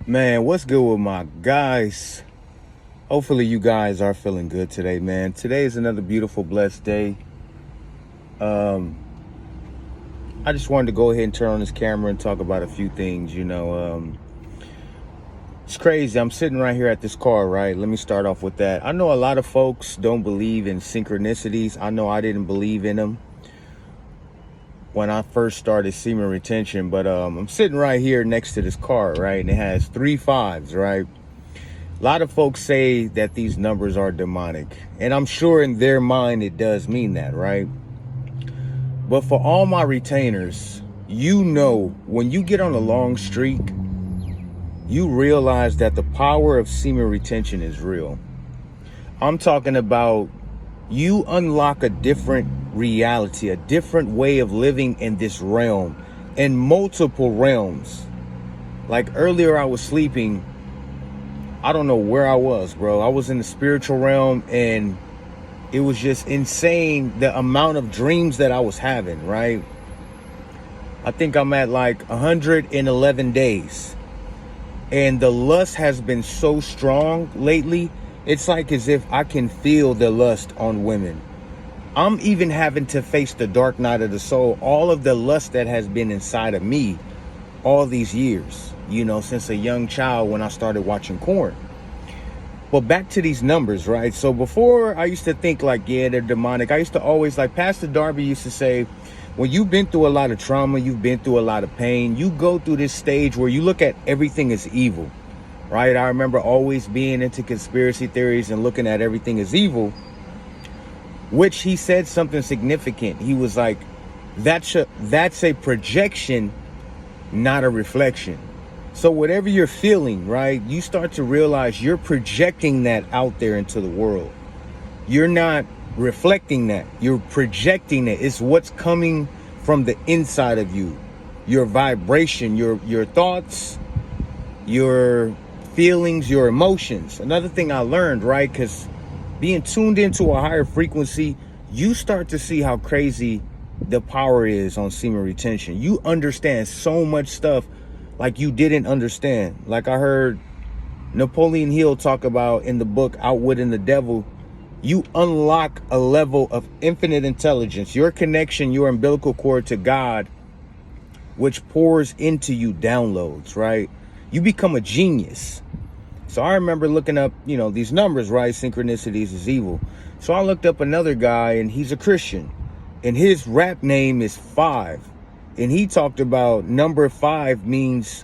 Man, what's good with my guys? Hopefully you guys are feeling good today, man. Today is another beautiful, blessed day. I just wanted to go ahead and turn on this camera and talk about a few things, It's crazy. I'm sitting right here at this car, right? Let me start off with that. I know a lot of folks don't believe in synchronicities. I know I didn't believe in them when I first started Semen Retention, but I'm sitting right here next to this car, right? And it has 3 5s, right? A lot of folks say that these numbers are demonic, and I'm sure in their mind it does mean that, right? But for all my retainers, when you get on a long streak, you realize that the power of semen retention is real. I'm talking about you unlock a different reality, a different way of living in this realm, in multiple realms. Like earlier I was sleeping, I don't know where I was, bro. I was in the spiritual realm, and it was just insane the amount of dreams that I was having, right? I think I'm at like 111 days. And the lust has been so strong lately. It's like as if I can feel the lust on women. I'm even having to face the dark night of the soul, all of the lust that has been inside of me all these years, since a young child when I started watching porn. But back to these numbers, right? So before I used to think like, yeah, they're demonic. I used to always, like Pastor Darby used to say, when you've been through a lot of trauma, you've been through a lot of pain, you go through this stage where you look at everything as evil, right? I remember always being into conspiracy theories and looking at everything as evil, which he said something significant. He was like, that's a projection, not a reflection. So whatever you're feeling, right, you start to realize you're projecting that out there into the world. You're not reflecting that, you're projecting it. It's what's coming from the inside of you, your vibration, your thoughts, your feelings, your emotions. Another thing I learned, right, because being tuned into a higher frequency, you start to see how crazy the power is on semen retention. You understand so much stuff like you didn't understand. Like I heard Napoleon Hill talk about in the book Outwitting the Devil. You unlock a level of infinite intelligence, your connection, your umbilical cord to God, which pours into you downloads, right? You become a genius. So I remember looking up, these numbers, right? Synchronicities is evil. So I looked up another guy, and he's a Christian, and his rap name is 5. And he talked about number 5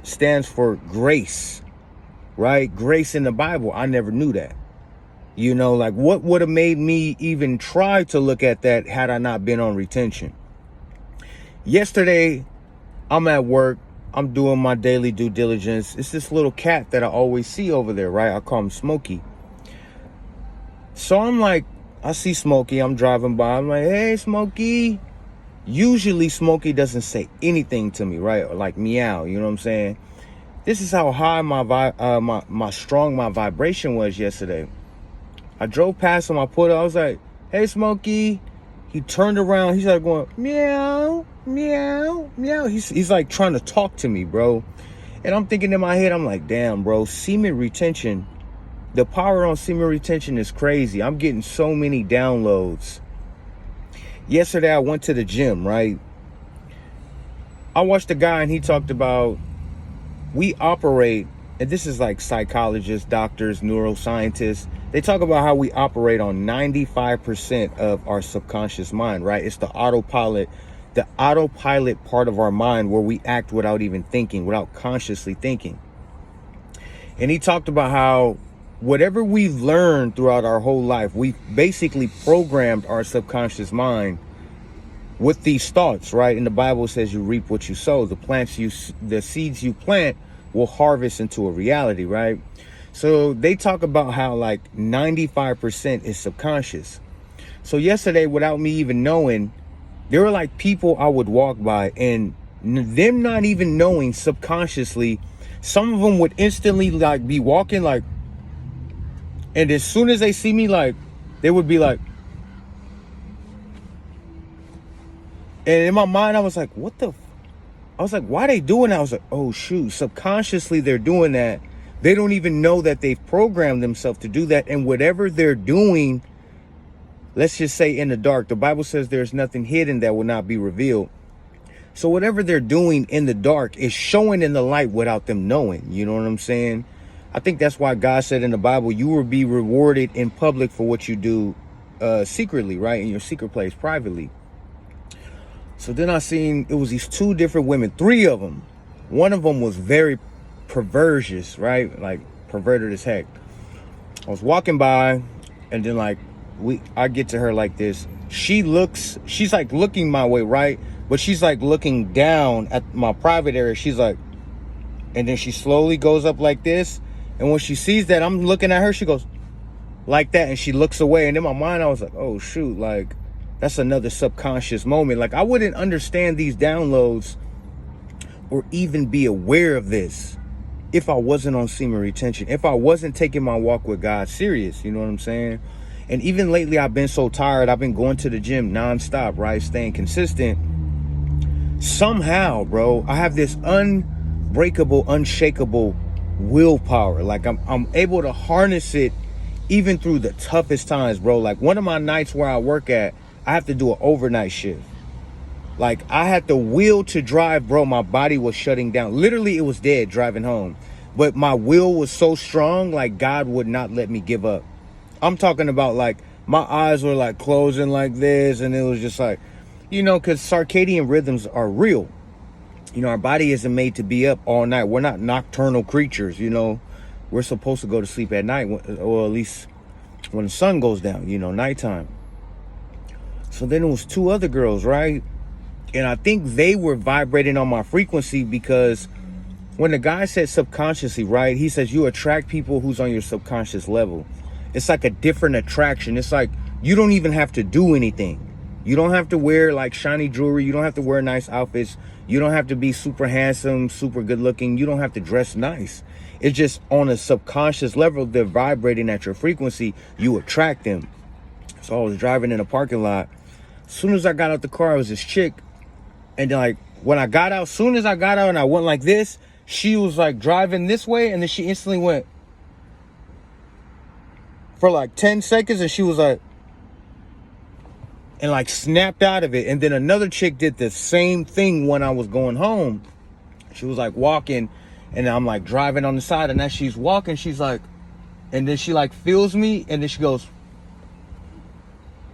stands for grace, right? Grace in the Bible. I never knew that. Like what would have made me even try to look at that had I not been on retention? Yesterday, I'm at work. I'm doing my daily due diligence. It's this little cat that I always see over there, right? I call him Smokey. So I'm like, I see Smokey. I'm driving by. I'm like, hey, Smokey. Usually Smokey doesn't say anything to me, right? Or like meow, you know what I'm saying? This is how high my strong my vibration was yesterday. I drove past him, I was like, hey, Smokey. He turned around, he's like going, meow, meow, meow. He's like trying to talk to me, bro. And I'm thinking in my head, I'm like, damn, bro, semen retention, the power on semen retention is crazy. I'm getting so many downloads. Yesterday, I went to the gym, right? I watched a guy and he talked about, we operate, and this is like psychologists, doctors, neuroscientists, they talk about how we operate on 95% of our subconscious mind, right? It's the autopilot part of our mind where we act without even thinking, without consciously thinking. And he talked about how whatever we've learned throughout our whole life, we've basically programmed our subconscious mind with these thoughts, right? And the Bible says you reap what you sow. The seeds you plant will harvest into a reality, right? So they talk about how like 95% is subconscious. So yesterday, without me even knowing, there were like people I would walk by, and them not even knowing subconsciously, some of them would instantly like be walking like, and as soon as they see me, like they would be like, and in my mind I was like, what the I was like, why are they doing that? I was like, oh shoot, subconsciously they're doing that They don't even know that they've programmed themselves to do that. And whatever they're doing, let's just say in the dark, the Bible says there's nothing hidden that will not be revealed. So whatever they're doing in the dark is showing in the light without them knowing. You know what I'm saying? I think that's why God said in the Bible, you will be rewarded in public for what you do secretly, right? In your secret place, privately. So then I seen it was these two different women, three of them. One of them was very perverse, right? Like perverted as heck. I was walking by, and then like I get to her like this. She's like looking my way, right? But she's like looking down at my private area. She's like, and then she slowly goes up like this. And when she sees that I'm looking at her, she goes like that, and she looks away. And in my mind, I was like, oh shoot, like that's another subconscious moment. Like I wouldn't understand these downloads or even be aware of this if I wasn't on semen retention, if I wasn't taking my walk with God serious. You know what I'm saying? And even lately, I've been so tired. I've been going to the gym nonstop, right? Staying consistent. Somehow, bro, I have this unbreakable, unshakable willpower. Like I'm able to harness it even through the toughest times, bro. Like one of my nights where I work at, I have to do an overnight shift. Like I had the will to drive, bro. My body was shutting down. Literally, it was dead driving home. But my will was so strong, like God would not let me give up. I'm talking about like my eyes were like closing like this, and it was just like, you know, because circadian rhythms are real. You know, our body isn't made to be up all night. We're not nocturnal creatures, you know. We're supposed to go to sleep at night, or at least when the sun goes down, you know, nighttime. So then it was two other girls, right? And I think they were vibrating on my frequency, because when the guy said subconsciously, right, he says you attract people who's on your subconscious level. It's like a different attraction. It's like you don't even have to do anything. You don't have to wear like shiny jewelry. You don't have to wear nice outfits. You don't have to be super handsome, super good looking. You don't have to dress nice. It's just on a subconscious level, they're vibrating at your frequency. You attract them. So I was driving in a parking lot. As soon as I got out the car, it was this chick. And then like when I got out, soon as I got out and I went like this, she was like driving this way, and then she instantly went for like 10 seconds, and she was like, and like snapped out of it. And then another chick did the same thing when I was going home. She was like walking, and I'm like driving on the side, and as she's walking, she's like, and then she like feels me, and then she goes,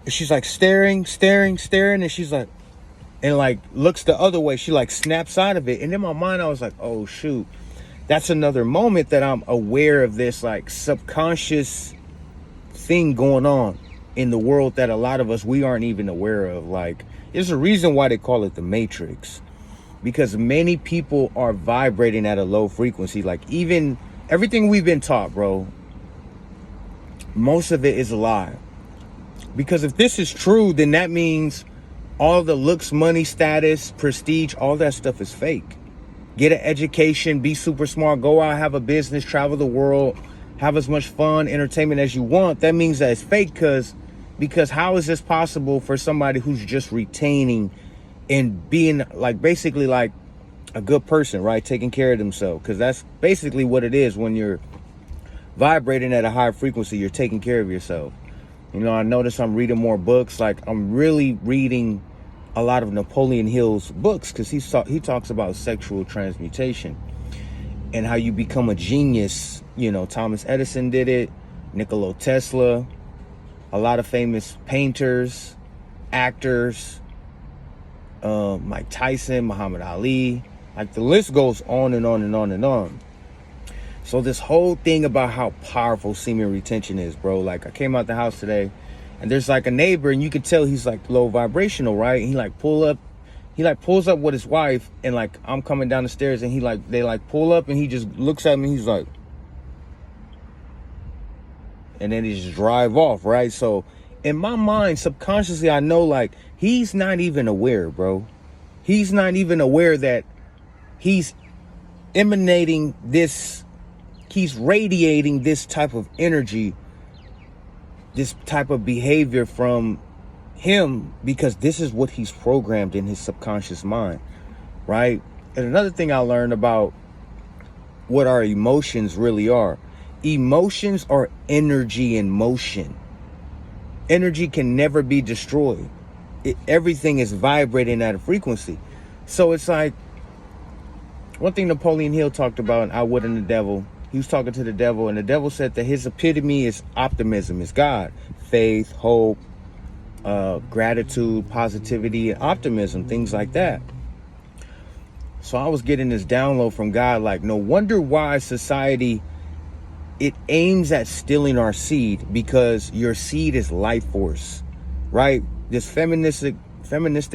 she's like staring, and she's like, and like looks the other way. She like snaps out of it. And in my mind, I was like, oh shoot, that's another moment that I'm aware of this like subconscious thing going on in the world that a lot of us, we aren't even aware of. Like, there's a reason why they call it the Matrix, because many people are vibrating at a low frequency. Like even everything we've been taught, bro, most of it is a lie. Because if this is true, then that means all the looks, money, status, prestige, all that stuff is fake. Get an education, be super smart, go out, have a business, travel the world, have as much fun, entertainment as you want. That means that it's fake, because how is this possible for somebody who's just retaining and being like basically like a good person, right? Taking care of themselves. Because that's basically what it is. When you're vibrating at a high frequency, you're taking care of yourself. You know, I notice I'm reading more books. Like I'm really reading a lot of Napoleon Hill's books, because he talks about sexual transmutation and how you become a genius. You know, Thomas Edison did it, Nikola Tesla, a lot of famous painters, actors, Mike Tyson, Muhammad Ali, like the list goes on and on and on and on. So this whole thing about how powerful semen retention is, bro. Like I came out the house today, and there's like a neighbor, and you could tell he's like low vibrational, right? And he pulls up with his wife, and like I'm coming down the stairs, and they pull up, and he just looks at me, he's like, and then he just drive off, right? So in my mind, subconsciously, I know like he's not even aware, bro. He's not even aware that he's emanating this, he's radiating this type of energy, this type of behavior from him, because this is what he's programmed in his subconscious mind, right? And another thing I learned about what our emotions really are. Emotions are energy in motion. Energy can never be destroyed. Everything is vibrating at a frequency. So it's like, one thing Napoleon Hill talked about in I Would and the Devil, he was talking to the devil, and the devil said that his epitome is optimism, is God. Faith, hope, gratitude, positivity, and optimism, things like that. So I was getting this download from God, like, no wonder why society, it aims at stealing our seed, because your seed is life force, right? This feministic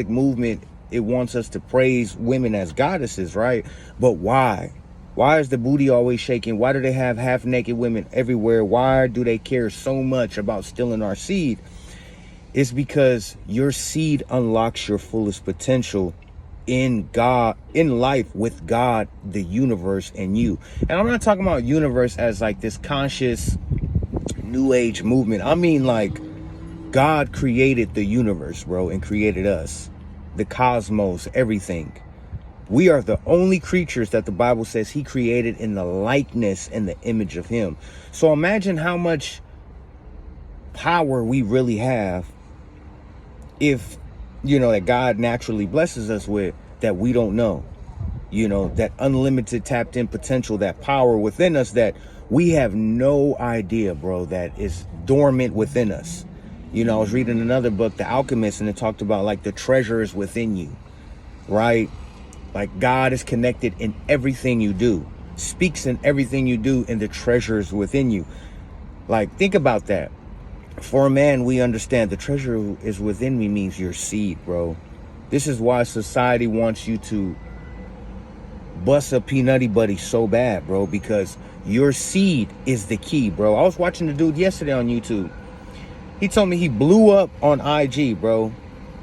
movement, it wants us to praise women as goddesses, right? But why? Why is the booty always shaking? Why do they have half-naked women everywhere? Why do they care so much about stealing our seed? It's because your seed unlocks your fullest potential in God, in life, with God, the universe, and you. And I'm not talking about universe as like this conscious new age movement. I mean, like, God created the universe, bro, and created us, the cosmos, everything. We are the only creatures that the Bible says he created in the likeness and the image of him. So imagine how much power we really have, if, you know, that God naturally blesses us with, that we don't know. You know, that unlimited tapped in potential, that power within us that we have no idea, bro, that is dormant within us. You know, I was reading another book, The Alchemist, and it talked about like the treasure is within you, right? Like God is connected in everything you do, speaks in everything you do, and the treasure is within you. Like, think about that. For a man, we understand the treasure is within me means your seed, bro. This is why society wants you to bust a peanutty buddy so bad, bro, because your seed is the key, bro. I was watching the dude yesterday on YouTube. He told me he blew up on IG, bro.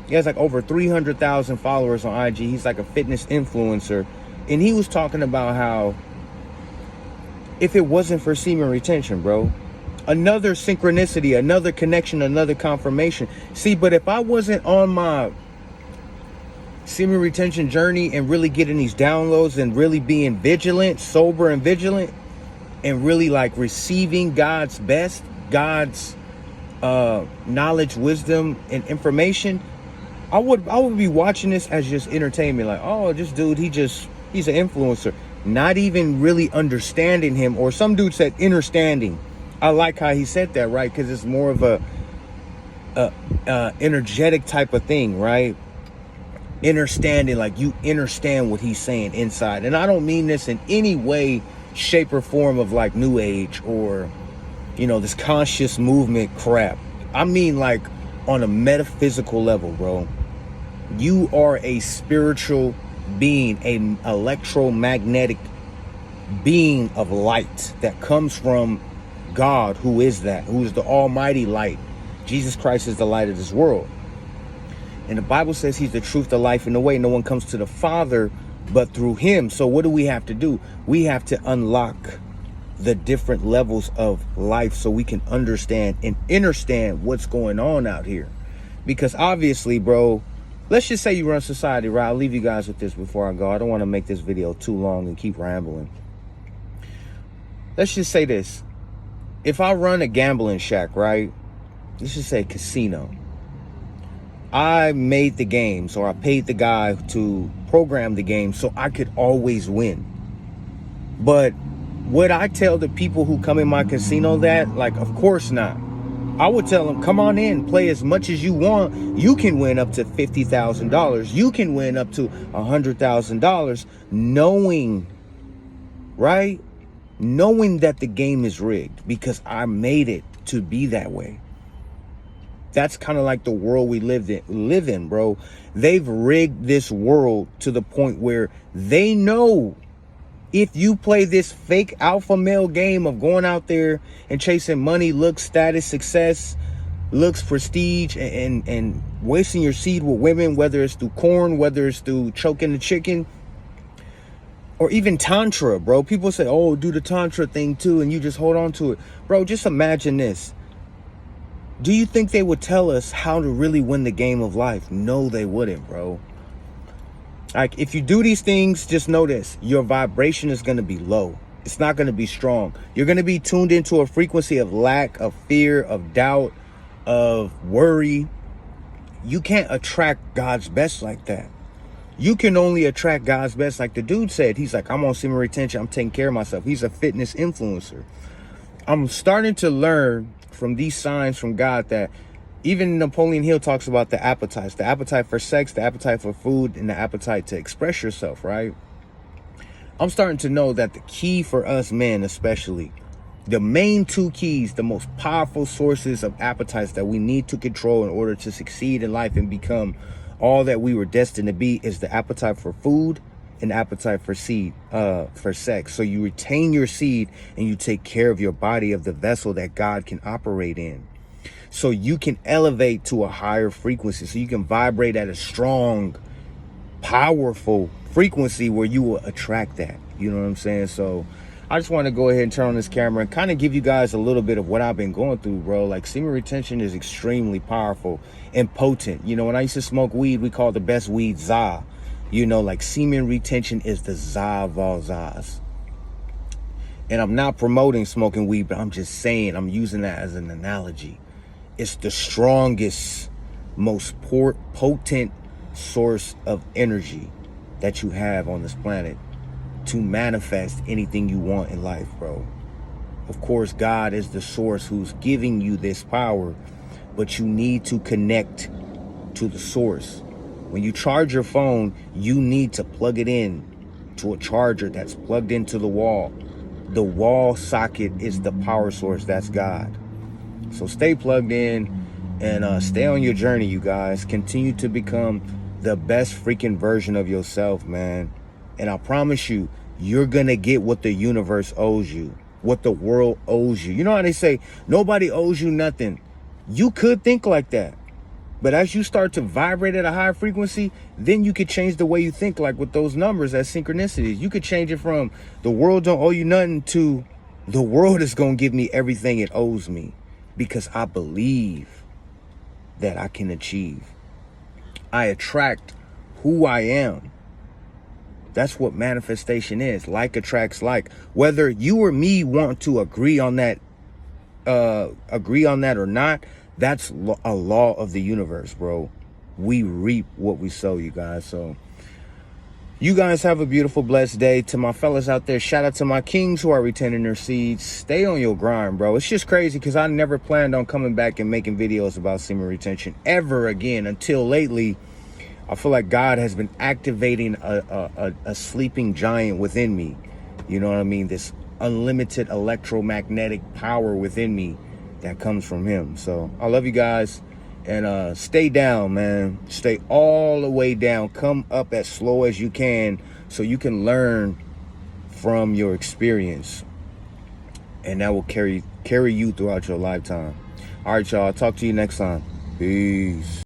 He has like over 300,000 followers on IG. He's like a fitness influencer. And he was talking about how if it wasn't for semen retention, bro, another synchronicity, another connection, another confirmation. See, but if I wasn't on my semen retention journey and really getting these downloads and really being vigilant, sober and vigilant, and really like receiving God's best, God's knowledge, wisdom, and information, I would be watching this as just entertainment. Like, oh, this dude, he's an influencer, not even really understanding him. Or some dude said understanding. I like how he said that, right? Because it's more of a energetic type of thing, right? Understanding, like you understand what he's saying inside. And I don't mean this in any way, shape, or form of like new age or, you know, this conscious movement crap. I mean like on a metaphysical level, bro. You are a spiritual being, an electromagnetic being of light that comes from God, who is that, who is the almighty light. Jesus Christ is the light of this world. And the Bible says he's the truth, the life, and the way. No one comes to the Father but through him. So what do we have to do? We have to unlock the different levels of life so we can understand and understand what's going on out here. Because obviously, bro, let's just say you run society, right? I'll leave you guys with this before I go. I don't want to make this video too long and keep rambling. Let's just say this. If I run a gambling shack, right? Let's just say casino. I made the games, or I paid the guy to program the game so I could always win. But would I tell the people who come in my casino that? Like, of course not. I would tell them, come on in, play as much as you want. You can win up to $50,000. You can win up to $100,000, knowing, right? Knowing that the game is rigged, because I made it to be that way. That's kind of like the world we live in, bro. They've rigged this world to the point where they know if you play this fake alpha male game of going out there and chasing money, looks, status, success, looks, prestige, and wasting your seed with women, whether it's through corn, whether it's through choking the chicken, or even tantra, bro. People say, oh, do the tantra thing too, and you just hold on to it. Bro, just imagine this. Do you think they would tell us how to really win the game of life? No, they wouldn't, bro. Like, if you do these things, just know this. Your vibration is going to be low. It's not going to be strong. You're going to be tuned into a frequency of lack, of fear, of doubt, of worry. You can't attract God's best like that. You can only attract God's best like the dude said. He's like, I'm on Semen Retention. I'm taking care of myself. He's a fitness influencer. I'm starting to learn from these signs from God that even Napoleon Hill talks about the appetites. The appetite for sex, the appetite for food, and the appetite to express yourself, right? I'm starting to know that the key for us men especially, the main two keys, the most powerful sources of appetites that we need to control in order to succeed in life and become all that we were destined to be, is the appetite for food and appetite for for sex. So you retain your seed and you take care of your body, of the vessel that God can operate in. So you can elevate to a higher frequency. So you can vibrate at a strong, powerful frequency where you will attract that. You know what I'm saying? So I just want to go ahead and turn on this camera and kind of give you guys a little bit of what I've been going through, bro. Like, semen retention is extremely powerful and potent. You know, when I used to smoke weed, we called the best weed za. You know, like, semen retention is the za of all zas. And I'm not promoting smoking weed, but I'm just saying, I'm using that as an analogy. It's the strongest, most potent source of energy that you have on this planet to manifest anything you want in life, bro. Of course, God is the source who's giving you this power, but you need to connect to the source. When you charge your phone, you need to plug it in to a charger that's plugged into the wall. The wall socket is the power source. That's God. So stay plugged in and stay on your journey, you guys. Continue to become the best freaking version of yourself, man. And I promise you, you're gonna get what the universe owes you, what the world owes you. You know how they say, nobody owes you nothing. You could think like that. But as you start to vibrate at a higher frequency, then you could change the way you think, like with those numbers as synchronicities. You could change it from the world don't owe you nothing to the world is gonna give me everything it owes me, because I believe that I can achieve. I attract who I am. That's what manifestation is. Like attracts like. Whether you or me want to agree on that or not, that's a law of the universe, bro. We reap what we sow, you guys. So you guys have a beautiful, blessed day. To my fellas out there, shout out to my kings who are retaining their seeds. Stay on your grind, bro. It's just crazy because I never planned on coming back and making videos about semen retention ever again until lately. I feel like God has been activating a sleeping giant within me. You know what I mean? This unlimited electromagnetic power within me that comes from him. So I love you guys. And stay down, man. Stay all the way down. Come up as slow as you can so you can learn from your experience. And that will carry you throughout your lifetime. All right, y'all. I'll talk to you next time. Peace.